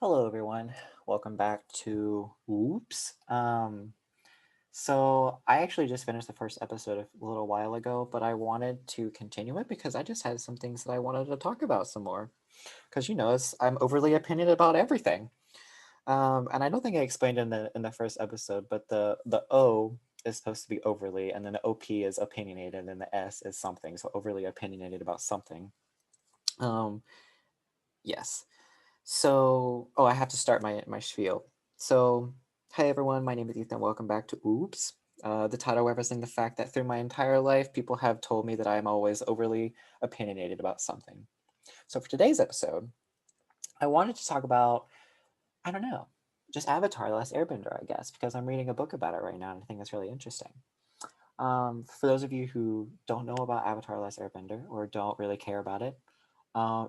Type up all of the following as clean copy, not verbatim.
Hello, everyone. Welcome back to Oops. So I actually just finished the first episode a little while ago, but I wanted to continue it because I just had some things that I wanted to talk about some more. Because I'm overly opinionated about everything. And I don't think I explained in the first episode, but the O is supposed to be overly, and then the OP is opinionated, and then the S is something. So overly opinionated about something. Um, yes. So, I have to start my spiel. So, hi everyone, my name is Ethan. Welcome back to Oops. The title referencing the fact that through my entire life, people have told me that I am always overly opinionated about something. So, for today's episode, I wanted to talk about, I don't know, just Avatar: The Last Airbender, I guess, because I'm reading a book about it right now and I think it's really interesting. For those of you who don't know about Avatar: The Last Airbender or don't really care about it,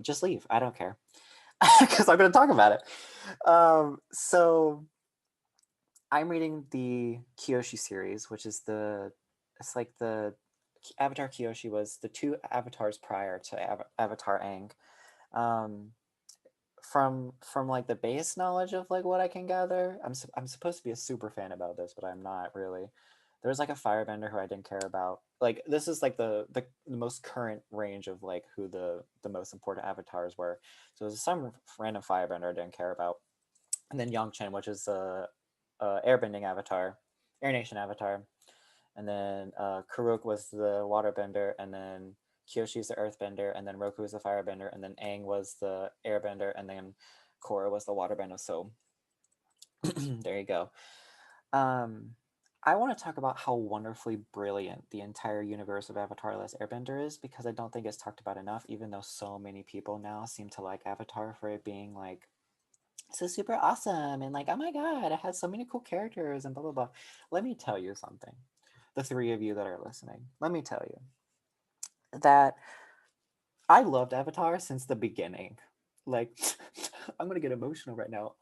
just leave. I don't care because I'm going to talk about it. So I'm reading the Kyoshi series, which is it's like the Avatar Kyoshi was the two avatars prior to Avatar Aang. Um, from like the base knowledge of like what I can gather, I'm supposed to be a super fan about this, but I'm not really. There's like a firebender who I didn't care about. Like this is like the most current range of like who the most important avatars were. So there's some random firebender I didn't care about, and then Yangchen, which is a airbending avatar, Air Nation avatar, and then Karuk was the waterbender, and then Kyoshi is the earthbender, and then Roku is the firebender, and then Aang was the airbender, and then Korra was the waterbender. So there you go. Um, I want to talk about how wonderfully brilliant the entire universe of Avatar: The Last Airbender is because I don't think it's talked about enough, even though so many people now seem to like Avatar for it being like so super awesome and like, oh my god, it has so many cool characters and blah blah blah. Let me tell you something. The three of you that are listening, let me tell you that I loved Avatar since the beginning. Like I'm gonna get emotional right now.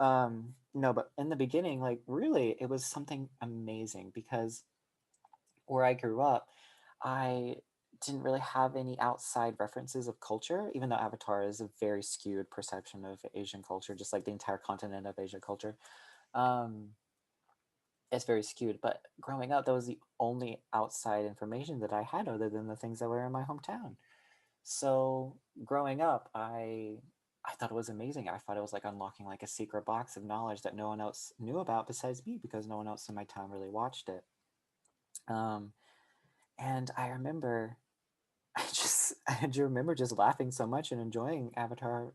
No, but in the beginning, like really it was something amazing because where I grew up, I didn't really have any outside references of culture, even though Avatar is a very skewed perception of Asian culture, just like the entire continent of Asian culture. Um, it's very skewed, but growing up, that was the only outside information that I had other than the things that were in my hometown. So growing up, I thought it was amazing. I thought it was like unlocking like a secret box of knowledge that no one else knew about besides me because no one else in my town really watched it. Um, and I remember I just remember just laughing so much and enjoying Avatar,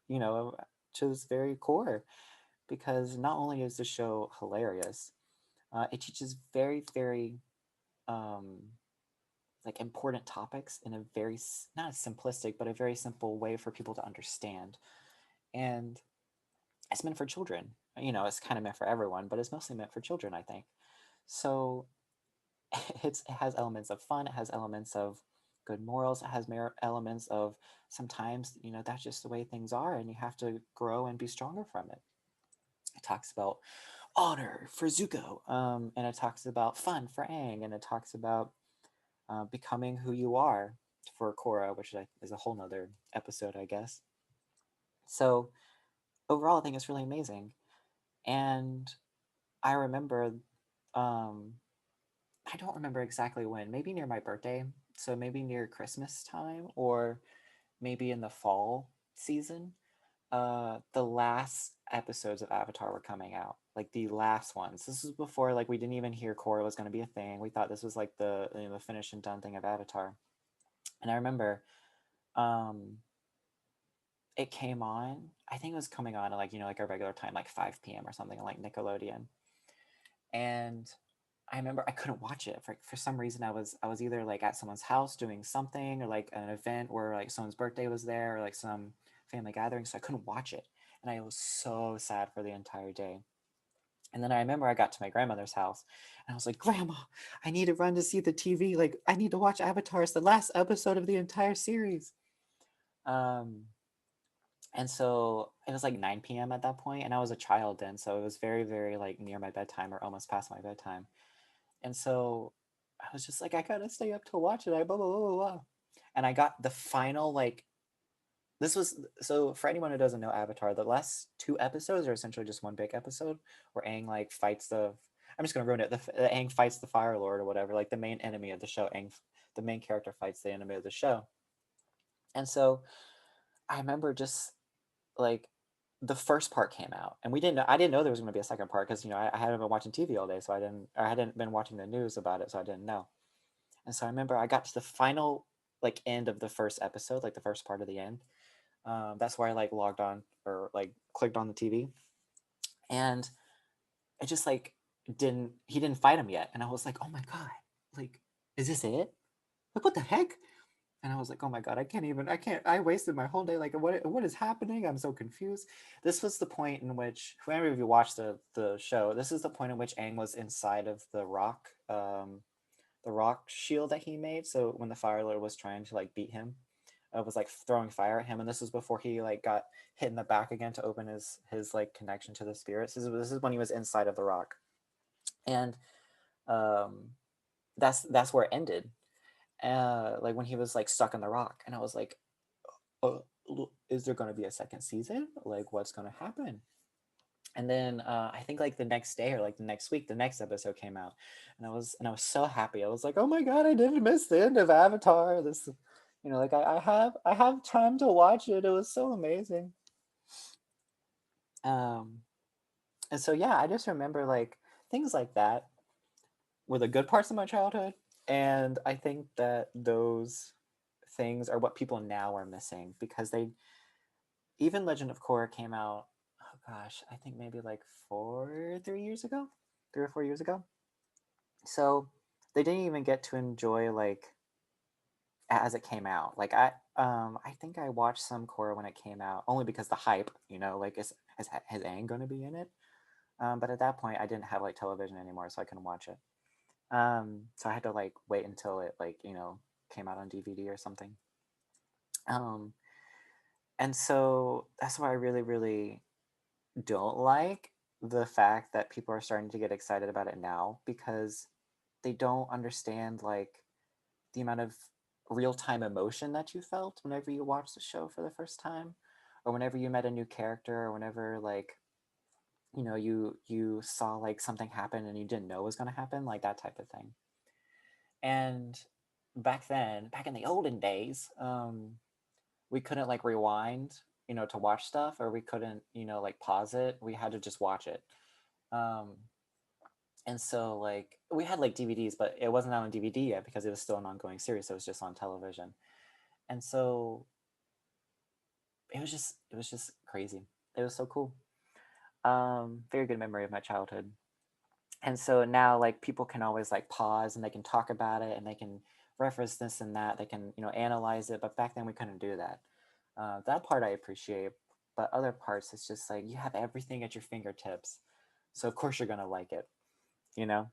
you know, to its very core, because not only is the show hilarious, it teaches very um, like important topics in a very not simplistic but a very simple way for people to understand, and it's meant for children. You know, it's kind of meant for everyone, but it's mostly meant for children, I think. So it has elements of fun. It has elements of good morals. It has elements of sometimes, you know, that's just the way things are and you have to grow and be stronger from it. It talks about honor for Zuko, and it talks about fun for Aang, and it talks about becoming who you are for Korra, which is a whole nother episode, I guess. So overall, I think it's really amazing. And I remember, um, I don't remember exactly when, maybe near my birthday. So maybe near Christmas time or maybe in the fall season, the last episodes of Avatar were coming out, like the last ones. This was before like we didn't even hear Korra was going to be a thing. We thought this was like the finished and done thing of Avatar. And I remember um it came on. I think it was coming on at like, you know, like a regular time, like 5 p.m. or something, like Nickelodeon. And I remember I couldn't watch it for some reason. I was either like at someone's house doing something or like an event where like someone's birthday was there or like some family gathering, so I couldn't watch it. And I was so sad for the entire day. And then I remember I got to my grandmother's house and I was like, Grandma, I need to run to see the TV. Like, I need to watch Avatar. It's the last episode of the entire series. Um, and so it was like 9 p.m. at that point, and I was a child then. So it was very like near my bedtime or almost past my bedtime. And so I was just like, I gotta stay up to watch it. I blah blah blah blah blah. And I got the final like this was so for anyone who doesn't know Avatar, the last two episodes are essentially just one big episode where Aang like fights the. I'm just gonna ruin it. Aang fights the Fire Lord or whatever, like the main enemy of the show. The main character fights the enemy of the show, and so I remember just like the first part came out, and we didn't know. I didn't know there was going to be a second part because I hadn't been watching TV all day, so I hadn't been watching the news about it, so I didn't know. And so I remember I got to the final like end of the first episode, like the first part of the end. That's where I like logged on or like clicked on the TV, and it just like didn't he didn't fight him yet, and I was like, oh my god, like is this it? Like what the heck? And I was like, oh my god, I wasted my whole day. Like what is happening? I'm so confused. This was the point in which whoever of you watched the show, this is the point in which Aang was inside of the rock shield that he made. So when the Fire Lord was trying to like beat him, was like throwing fire at him, and this was before he like got hit in the back again to open his like connection to the spirits. This is when he was inside of the rock, and um, that's where it ended. Like when he was like stuck in the rock, and I was like, oh, is there going to be a second season? Like what's going to happen? And then I think like the next day or like the next week, the next episode came out, and I was so happy. I was like, oh my god, I didn't miss the end of Avatar. This, like I have time to watch it. It was so amazing. Um, and so yeah, I just remember like things like that were the good parts of my childhood, and I think that those things are what people now are missing because they even Legend of Korra came out. Oh gosh, I think maybe like 3 years ago, 3 or 4 years ago. So they didn't even get to enjoy like as it came out. Like I think I watched some Korra when it came out only because the hype. Like is Aang going to be in it? But at that point, I didn't have like television anymore, so I couldn't watch it. So I had to like wait until it like came out on DVD or something. Um, and so that's why I really really don't like the fact that people are starting to get excited about it now because they don't understand like the amount of real-time emotion that you felt whenever you watched the show for the first time or whenever you met a new character or whenever like you saw like something happen and you didn't know was going to happen, like that type of thing. And back in the olden days, we couldn't like rewind, to watch stuff, or we couldn't, like pause it. We had to just watch it. Um, and so like we had like DVDs, but it wasn't out on DVD yet because it was still an ongoing series. So it was just on television. And so it was just crazy. It was so cool. Very good memory of my childhood. And so now like people can always like pause and they can talk about it and they can reference this and that. They can analyze it. But back then we couldn't do that. That part I appreciate, but other parts it's just like you have everything at your fingertips, so of course you're gonna like it. You know,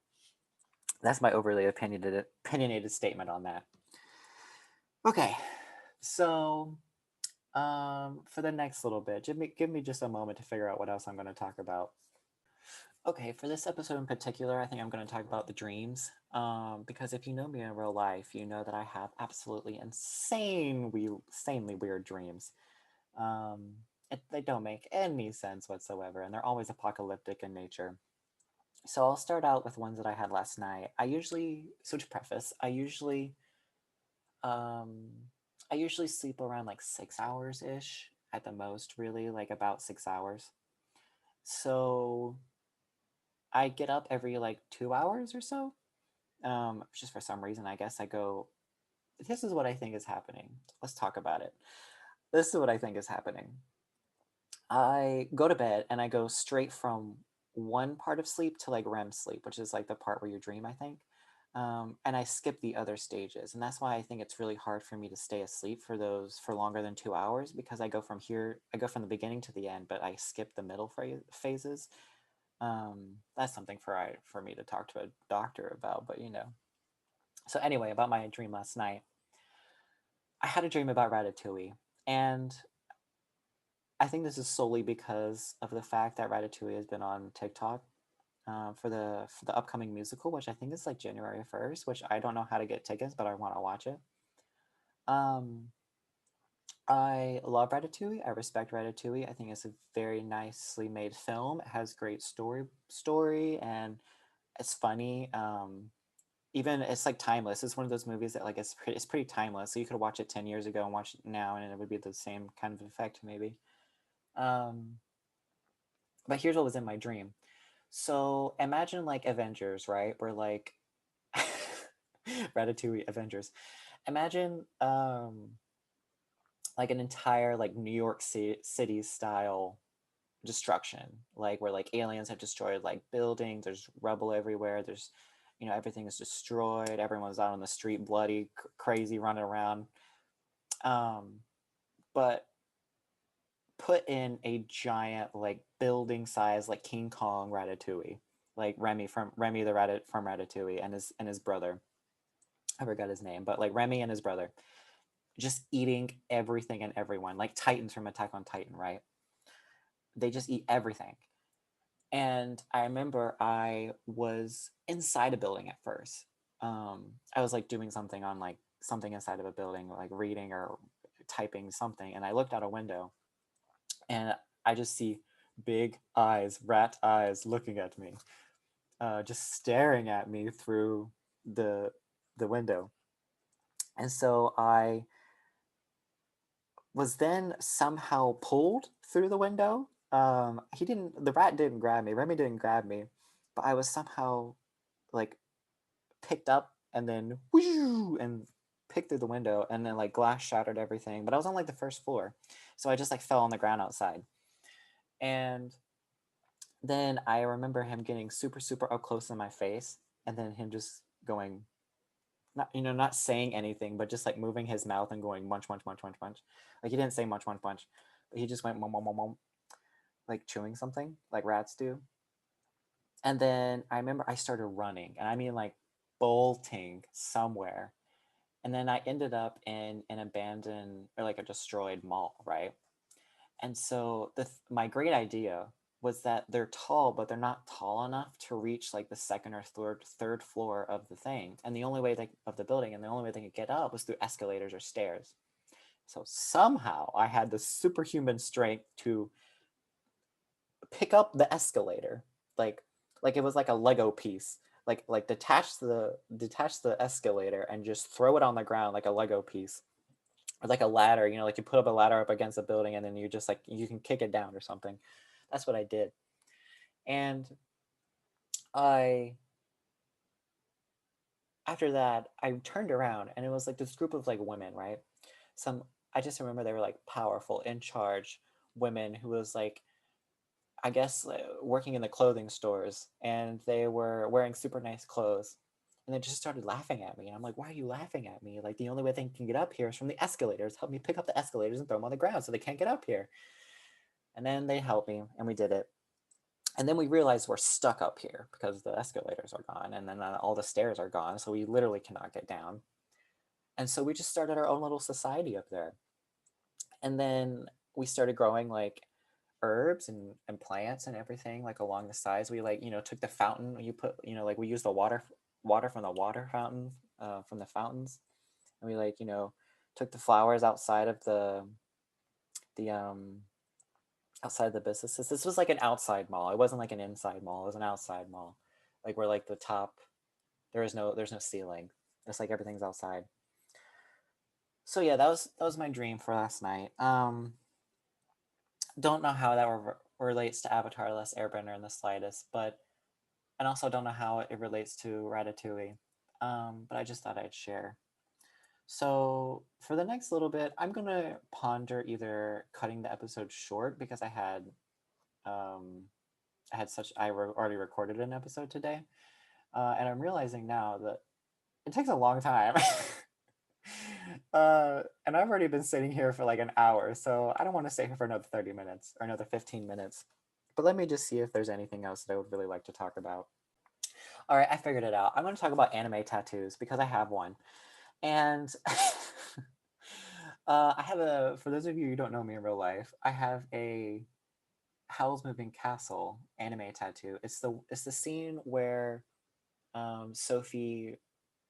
that's my overly opinionated statement on that. Okay, so for the next little bit, give me just a moment to figure out what else I'm going to talk about. Okay, for this episode in particular, I think I'm going to talk about the dreams. Because if you know me in real life, you know that I have absolutely insanely weird dreams. Um, they don't make any sense whatsoever, and they're always apocalyptic in nature. So I'll start out with ones that I had last night. So to preface, um, I usually sleep around like 6 hours ish at the most, really, like about 6 hours. So I get up every like 2 hours or so. Just for some reason, I guess I go, this is what I think is happening. Let's talk about it. This is what I think is happening. I go to bed and I go straight from one part of sleep to like REM sleep, which is like the part where you dream, I think. And I skip the other stages. And that's why I think it's really hard for me to stay asleep for longer than 2 hours because I go from the beginning to the end, but I skip the middle phases. That's something for me to talk to a doctor about, but. So anyway, about my dream last night, I had a dream about Ratatouille, and I think this is solely because of the fact that Ratatouille has been on TikTok for the upcoming musical, which I think is like January 1st. Which I don't know how to get tickets, but I want to watch it. Um, I love Ratatouille. I respect Ratatouille. I think it's a very nicely made film. It has great story and it's funny. Even it's like timeless. It's one of those movies that like it's pretty timeless. So you could watch it 10 years ago and watch it now and it would be the same kind of effect maybe. Um, but here's what was in my dream. So imagine like Avengers, right? Where like Ratatouille Avengers. Imagine like an entire like New York City style destruction, like where like aliens have destroyed like buildings, there's rubble everywhere, there's everything is destroyed, everyone's out on the street bloody crazy running around, um but put in a giant like building size like King Kong Ratatouille, like Remy the Ratat from Ratatouille and his brother. I forgot his name, but like Remy and his brother just eating everything and everyone, like Titans from Attack on Titan, right? They just eat everything. And I remember I was inside a building at first. I was like doing something on like something inside of a building, like reading or typing something, and I looked out a window, and I just see big eyes, rat eyes, looking at me, just staring at me through the the window. And so I was then somehow pulled through the window. The rat didn't grab me, Remy didn't grab me, but I was somehow like picked up and then whoo, and picked through the window and then like glass shattered everything. But I was on like the first floor. So I just like fell on the ground outside. And then I remember him getting super, super up close in my face and then him just going, not not saying anything, but just like moving his mouth and going munch, munch, munch, munch, munch. Like he didn't say munch, munch, munch, but he just went mum, mum, mum, mum, like chewing something like rats do. And then I remember I started running, and I mean like bolting somewhere. And then I ended up in an abandoned or like a destroyed mall, right? And so my great idea was that they're tall, but they're not tall enough to reach like the second or third floor of the thing. And the only way of the building, and the only way they could get up was through escalators or stairs. So somehow I had the superhuman strength to pick up the escalator, like like it was like a Lego piece. Like detach the escalator and just throw it on the ground like a Lego piece. Or like a ladder, like you put up a ladder up against a building and then you just like you can kick it down or something. That's what I did. And I after that I turned around and it was like this group of like women, right? Some I just remember they were like powerful, in charge women who was like I guess working in the clothing stores, and they were wearing super nice clothes. And they just started laughing at me. And I'm like, why are you laughing at me? Like, the only way they can get up here is from the escalators. Help me pick up the escalators and throw them on the ground so they can't get up here. And then they helped me, and we did it. And then we realized we're stuck up here because the escalators are gone, and then all the stairs are gone. So we literally cannot get down. And so we just started our own little society up there. And then we started growing like herbs and plants and everything like along the sides. We like took the fountain, you put like we used the water from the water fountain, from the fountains, and we like took the flowers outside of the outside the businesses. This was like an outside mall, it wasn't like an inside mall, it was an outside mall, like where like the top, there's no ceiling, it's like everything's outside. So yeah, that was my dream for last night. Don't know how that relates to Avatar: The Last Airbender in the slightest, but and also don't know how it relates to Ratatouille. But I just thought I'd share. So for the next little bit, I'm gonna ponder either cutting the episode short because um, already recorded an episode today, and I'm realizing now that it takes a long time. And I've already been sitting here for like an hour, so I don't want to stay here for another 30 minutes or another 15 minutes. But let me just see if there's anything else that I would really like to talk about. All right, I figured it out. I'm going to talk about anime tattoos because I have one. And for those of you who don't know me in real life, I have a Howl's Moving Castle anime tattoo. It's the scene where Sophie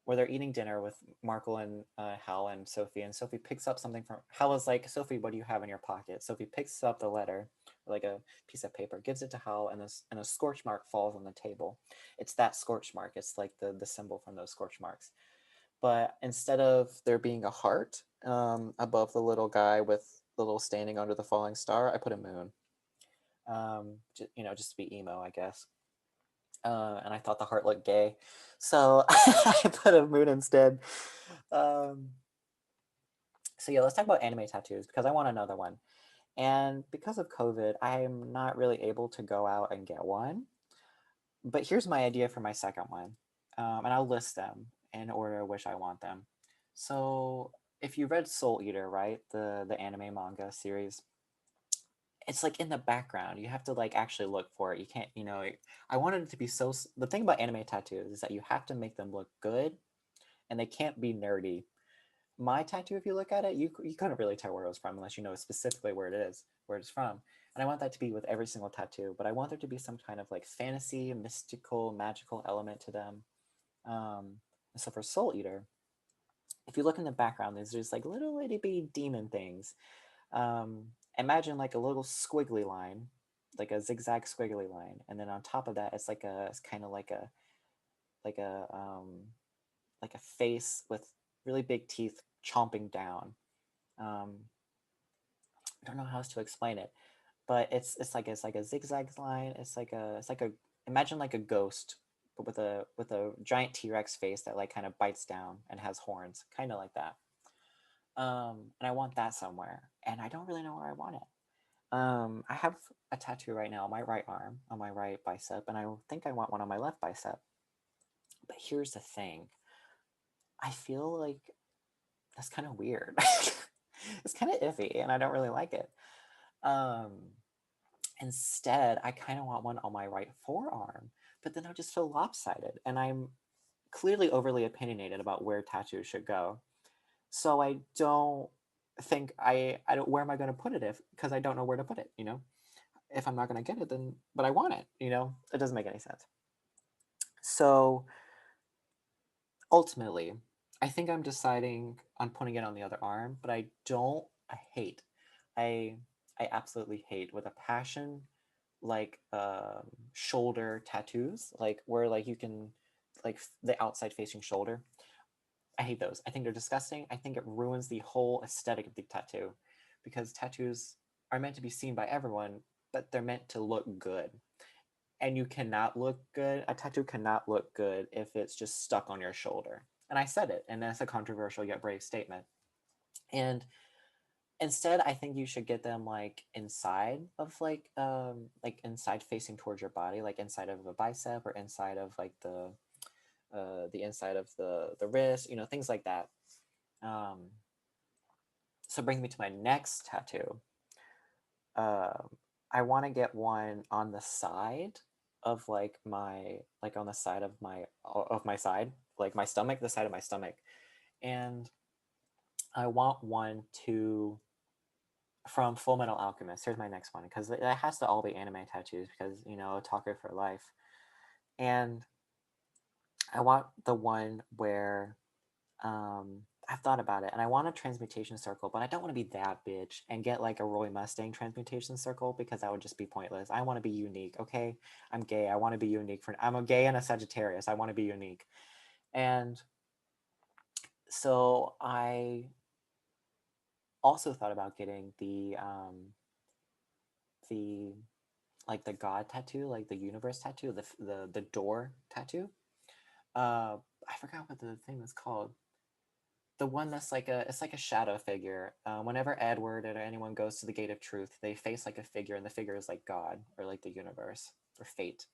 where they're eating dinner with Markle and Hal and Sophie, and Sophie picks up something from Hal is like, Sophie, what do you have in your pocket? Sophie picks up the letter, like a piece of paper, gives it to Hal, and a scorch mark falls on the table. It's that scorch mark. It's like the symbol from those scorch marks. But instead of there being a heart above the little guy with the little standing under the falling star, I put a moon. Just to be emo, I guess. And I thought the heart looked gay, so I put a moon instead. So yeah, let's talk about anime tattoos because I want another one. And because of COVID, I'm not really able to go out and get one. But here's my idea for my second one, and I'll list them in order in which I want them. So if you read Soul Eater, right, the anime manga series, it's like in the background. You have to like actually look for it. You can't, I wanted it to be so. The thing about anime tattoos is that you have to make them look good, and they can't be nerdy. My tattoo, if you look at it, you couldn't really tell where it was from unless you know specifically where it is, where it's from. And I want that to be with every single tattoo, but I want there to be some kind of like fantasy, mystical, magical element to them. So for Soul Eater, if you look in the background, there's just like little itty bitty demon things. Um, Imagine like a little squiggly line, like a zigzag squiggly line, and then on top of that, it's kind of like a like a face with really big teeth chomping down. Um, I don't know how else to explain it, but it's like a zigzag line. It's like a imagine like a ghost, but with a giant T-Rex face that like kind of bites down and has horns, kind of like that. And I want that somewhere, and I don't really know where I want it. I have a tattoo right now on my right arm, on my right bicep, and I think I want one on my left bicep. But here's the thing. I feel like that's kind of weird. It's kind of iffy, and I don't really like it. Um, Instead, I kind of want one on my right forearm, but then I just feel lopsided, and I'm clearly overly opinionated about where tattoos should go. So I don't think I don't where am I going to put it if because I don't know where to put it. If I'm not going to get it, then but I want it. It doesn't make any sense. So ultimately, I think I'm deciding on putting it on the other arm, but I don't. I hate. I I absolutely hate with a passion like shoulder tattoos, like where like you can like the outside facing shoulder. I hate those. I think they're disgusting. I think it ruins the whole aesthetic of the tattoo because tattoos are meant to be seen by everyone, but they're meant to look good. And you cannot look good. A tattoo cannot look good if it's just stuck on your shoulder. And I said it, and that's a controversial yet brave statement. And instead, I think you should get them like inside of like inside facing towards your body, like inside of a bicep or inside of like the inside of the wrist, things like that. Um, so brings me to my next tattoo. Um, I want to get one on the side of like on the side of my side, like my stomach, the side of my stomach, and I want one to from Full Metal Alchemist. Here's my next one because it has to all be anime tattoos because Otaku for life, and I want the one where I've thought about it, and I want a transmutation circle, but I don't want to be that bitch and get like a Roy Mustang transmutation circle because that would just be pointless. I want to be unique. Okay, I'm gay. I want to be unique. I'm a gay and a Sagittarius. I want to be unique, and so I also thought about getting the like the God tattoo, like the universe tattoo, the door tattoo. I forgot what the thing was called. The one that's like it's like a shadow figure. Whenever Edward or anyone goes to the gate of truth, they face like a figure, and the figure is like God or like the universe or fate.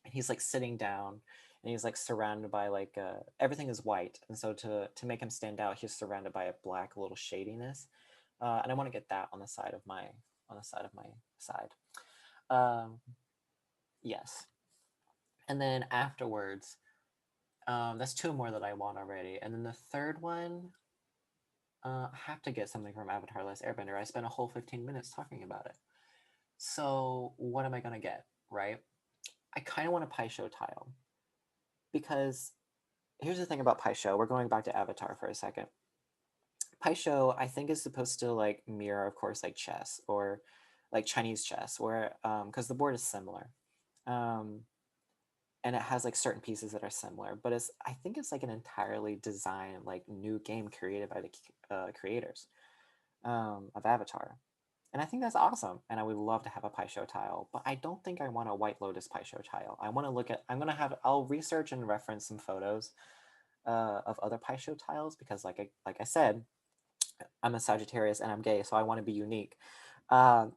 And he's like sitting down, and he's like surrounded by like everything is white, and so to make him stand out, he's surrounded by a black little shadiness. And I want to get that on the side of my side. Um, yes, and then afterwards, that's two more that I want already, and then the third one, I have to get something from Avatar: Last Airbender. I spent a whole 15 minutes talking about it. So what am I gonna get? Right? I kind of want a Pai Sho tile because here's the thing about Pai Sho. We're going back to Avatar for a second. Pai Sho, I think, is supposed to like mirror, of course, like chess or like Chinese chess, where because the board is similar, um, and it has like certain pieces that are similar, but it's I think it's like an entirely designed like new game created by the creators of Avatar, and I think that's awesome. And I would love to have a Pai Sho tile, but I don't think I want a White Lotus Pai Sho tile. I want to look at. I'm gonna have. I'll research and reference some photos of other Pai Sho tiles because, like I said, I'm a Sagittarius and I'm gay, so I want to be unique. Um,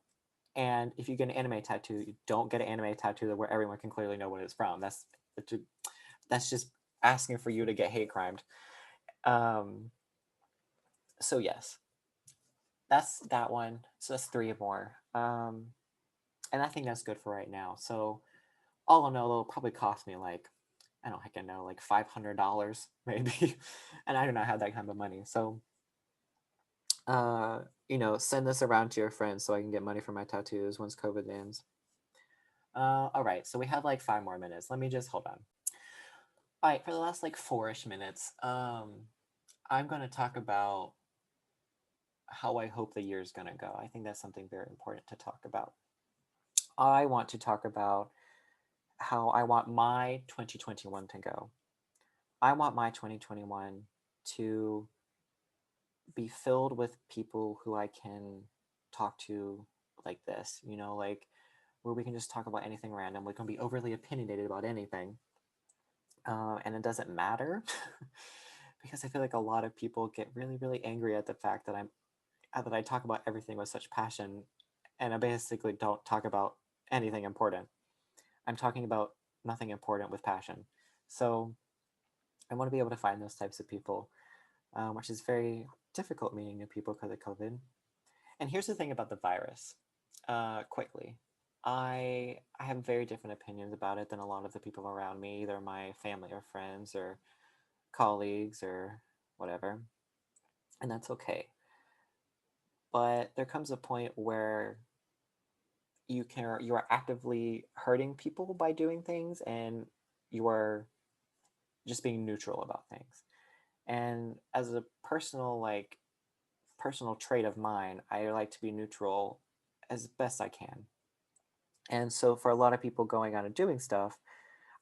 and if you get an anime tattoo, you don't get an anime tattoo where everyone can clearly know what it's from. That's just asking for you to get hate crimed. Um, so yes, that's that one. So that's three more. And I think that's good for right now. So all in all, it'll probably cost me like I don't heck I know, like $500 maybe, and I do not have that kind of money. So send this around to your friends so I can get money for my tattoos once COVID ends. All right, so we have like 5 more minutes. Let me just hold on. All right, for the last like 4-ish minutes, I'm gonna talk about how I hope the year is gonna go. I think that's something very important to talk about. I want to talk about how I want my 2021 to go. I want my 2021 to be filled with people who I can talk to like this, like where we can just talk about anything random. We can be overly opinionated about anything. And it doesn't matter because I feel like a lot of people get really, really angry at the fact that I talk about everything with such passion and I basically don't talk about anything important. I'm talking about nothing important with passion. So I want to be able to find those types of people, which is very difficult meeting new people because of COVID. And here's the thing about the virus. Quickly, I have very different opinions about it than a lot of the people around me, either my family or friends or colleagues or whatever, and that's okay. But there comes a point where you are actively hurting people by doing things, and you are just being neutral about things. And as a personal trait of mine, I like to be neutral as best I can. And so for a lot of people going out and doing stuff,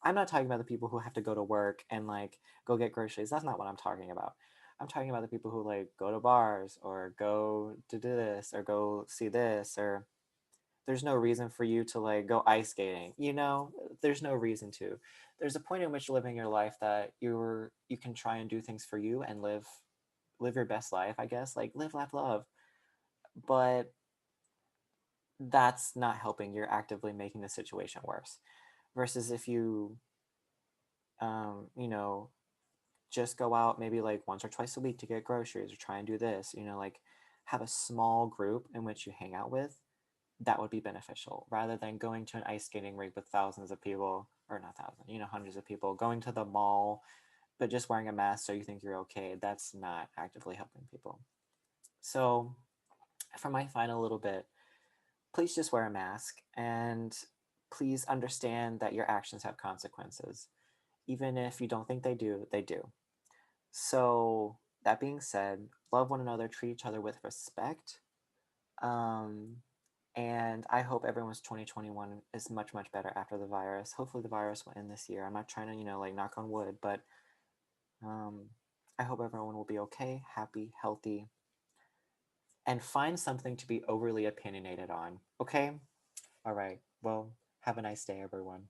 I'm not talking about the people who have to go to work and like go get groceries. That's not what I'm talking about. I'm talking about the people who like go to bars or go to do this or go see this or there's no reason for you to like go ice skating. There's no reason to. There's a point in which living your life that you can try and do things for you and live your best life, I guess. Like live, laugh, love. But that's not helping. You're actively making the situation worse. Versus if you you know, just go out maybe like once or twice a week to get groceries or try and do this, like have a small group in which you hang out with, that would be beneficial rather than going to an ice skating rink with thousands of people, or not thousands, hundreds of people, going to the mall, but just wearing a mask so you think you're okay. That's not actively helping people. So, for my final little bit, please just wear a mask and please understand that your actions have consequences. Even if you don't think they do, they do. So, that being said, love one another, treat each other with respect. Um, and I hope everyone's 2021 is much, much better after the virus. Hopefully, the virus will end this year. I'm not trying to, like knock on wood, but um, I hope everyone will be okay, happy, healthy, and find something to be overly opinionated on. Okay? All right. Well, have a nice day, everyone.